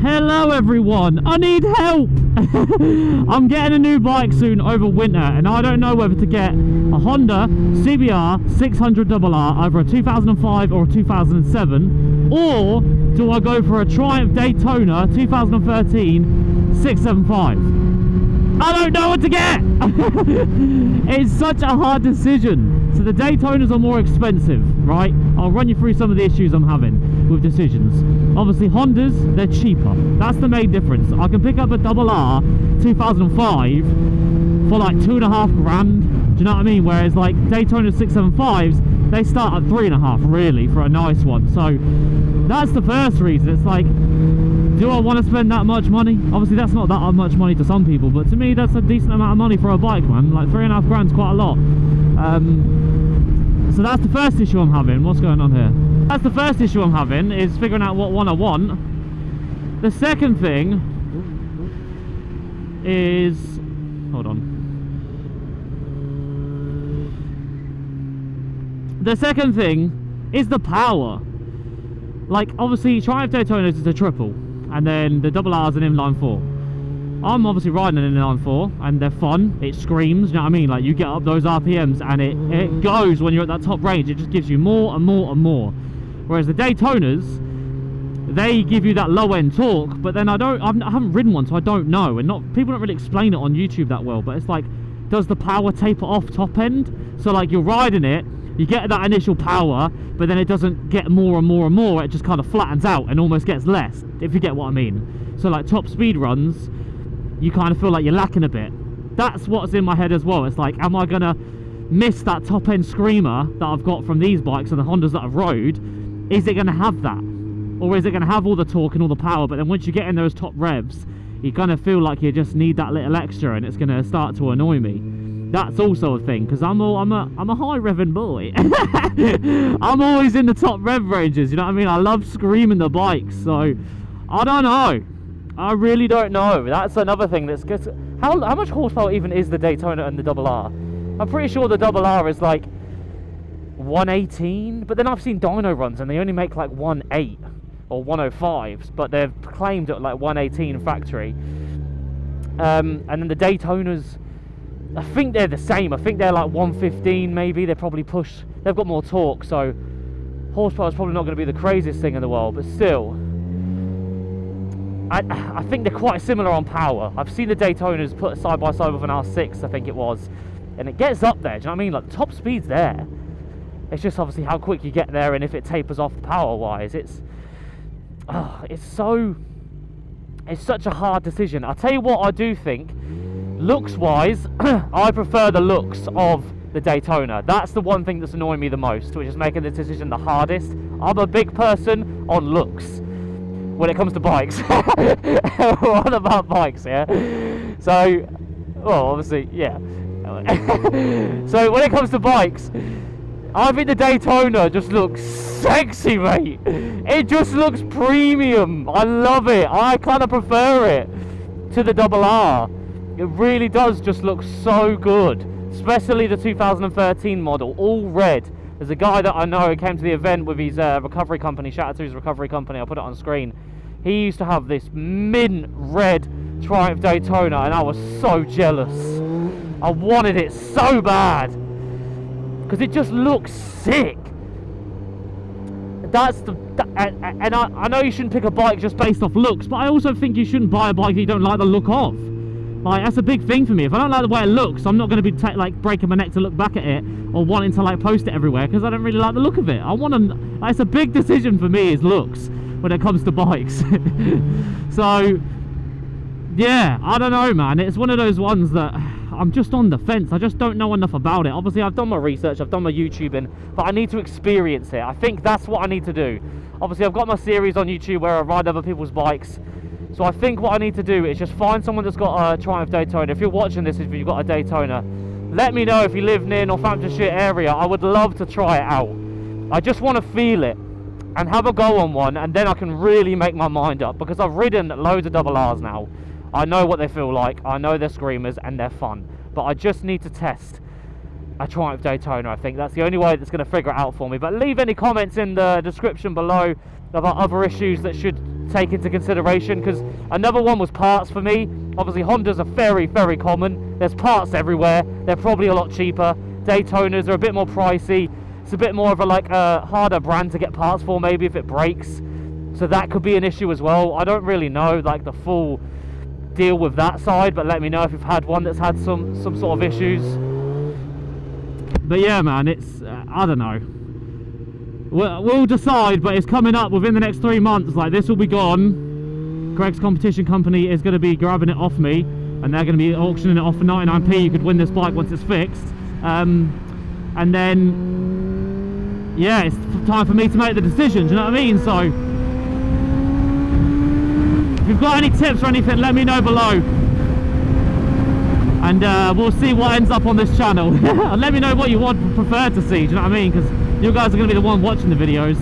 Hello everyone, I need help! I'm getting a new bike soon over winter and I don't know whether to get a Honda CBR 600RR, either a 2005 or a 2007, or do I go for a Triumph Daytona 2013 675? I don't know what to get! It's such a hard decision. So the Daytonas are more expensive, right? I'll run you through some of the issues I'm having with decisions. Obviously Hondas, they're cheaper. That's the main difference. I can pick up a RR 2005 for like $2.5 grand. Do you know what I mean? Whereas like Daytona 675s, they start at $3.5 really for a nice one. So that's the first reason. It's like, do I want to spend that much money? Obviously that's not that much money to some people, but to me that's a decent amount of money for a bike, man. Like $3.5 grand's quite a lot. So that's the first issue I'm having. What's going on here? That's the first issue I'm having, is figuring out what one I want. The second thing is, hold on. The second thing is the power. Like obviously Triumph Daytonas is a triple, and then the double R is an inline 4. I'm obviously riding an inline 4 and they're fun. It screams, you know what I mean? Like you get up those RPMs and it goes when you're at that top range. It just gives you more and more and more. Whereas the Daytonas, they give you that low end torque, but then I haven't ridden one, so I don't know. And people don't really explain it on YouTube that well, but it's like, does the power taper off top end? So like you're riding it, you get that initial power, but then it doesn't get more and more and more. It just kind of flattens out and almost gets less, if you get what I mean. So like top speed runs, you kind of feel like you're lacking a bit. That's what's in my head as well. It's like, am I gonna miss that top end screamer that I've got from these bikes and the Hondas that I've rode? Is it gonna have that? Or is it gonna have all the torque and all the power, but then once you get in those top revs, you kind of feel like you just need that little extra and it's gonna start to annoy me. That's also a thing, because I'm a high revving boy. I'm always in the top rev ranges, you know what I mean? I love screaming the bikes, so I don't know. I really don't know. That's another thing that's good. How much horsepower even is the Daytona and the double R? I'm pretty sure the double R is like 118, but then I've seen dyno runs and they only make like 1.8 or 105s, but they've claimed at like 118 factory. And then the Daytonas, I think they're the same. I think they're like 115 maybe. They've got more torque, so horsepower is probably not going to be the craziest thing in the world, but still, I think they're quite similar on power. I've seen the Daytonas put side by side with an R6, I think it was, and it gets up there. Do you know what I mean? Like the top speed's there. It's just obviously how quick you get there and if it tapers off power-wise. It's such a hard decision. I'll tell you what I do think. Looks-wise, I prefer the looks of the Daytona. That's the one thing that's annoying me the most, which is making the decision the hardest. I'm a big person on looks when it comes to bikes. What about bikes, yeah? So, well, obviously, yeah. So when it comes to bikes, I think the Daytona just looks sexy, mate. It just looks premium. I love it. I kind of prefer it to the double R. It really does just look so good, especially the 2013 model, all red. There's a guy that I know who came to the event with his recovery company. Shout out to his recovery company. I'll put it on screen. He used to have this mint red Triumph Daytona and I was so jealous. I wanted it so bad because it just looks sick. And I know you shouldn't pick a bike just based off looks, but I also think you shouldn't buy a bike that you don't like the look of. Like, that's a big thing for me. If I don't like the way it looks, I'm not going to be like breaking my neck to look back at it or wanting to like post it everywhere because I don't really like the look of it. It's a big decision for me, is looks when it comes to bikes. So yeah, I don't know, man. It's one of those ones that I'm just on the fence. I just don't know enough about it. Obviously I've done my research, I've done my YouTubing, but I need to experience it. I think that's what I need to do. Obviously I've got my series on YouTube where I ride other people's bikes. So I think what I need to do is just find someone that's got a Triumph Daytona. If you're watching this, if you've got a Daytona, let me know if you live near Northamptonshire area. I would love to try it out. I just want to feel it and have a go on one, and then I can really make my mind up, because I've ridden loads of double R's now. I know what they feel like, I know they're screamers and they're fun, but I just need to test a Triumph Daytona. I think that's the only way that's going to figure it out for me. But leave any comments in the description below about other issues that should take into consideration, because another one was parts for me. Obviously Hondas are very, very common. There's parts everywhere. They're probably a lot cheaper. Daytonas are a bit more pricey. It's a bit more of a like a harder brand to get parts for, maybe if it breaks. So that could be an issue as well. I don't really know like the full deal with that side, but let me know if you've had one that's had some sort of issues. But yeah, man, it's I don't know. We'll decide, but it's coming up within the next 3 months. Like, this will be gone. Greg's competition company is going to be grabbing it off me, and they're going to be auctioning it off for 99p. You could win this bike once it's fixed. And then, yeah, it's time for me to make the decision. Do you know what I mean? So, if you've got any tips or anything, let me know below. And we'll see what ends up on this channel. And let me know what you prefer to see. Do you know what I mean? Because you guys are going to be the one watching the videos.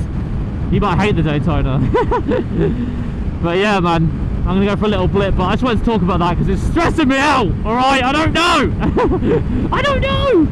You might hate the Daytona. But yeah, man, I'm going to go for a little blip. But I just wanted to talk about that because it's stressing me out. Alright, I don't know. I don't know.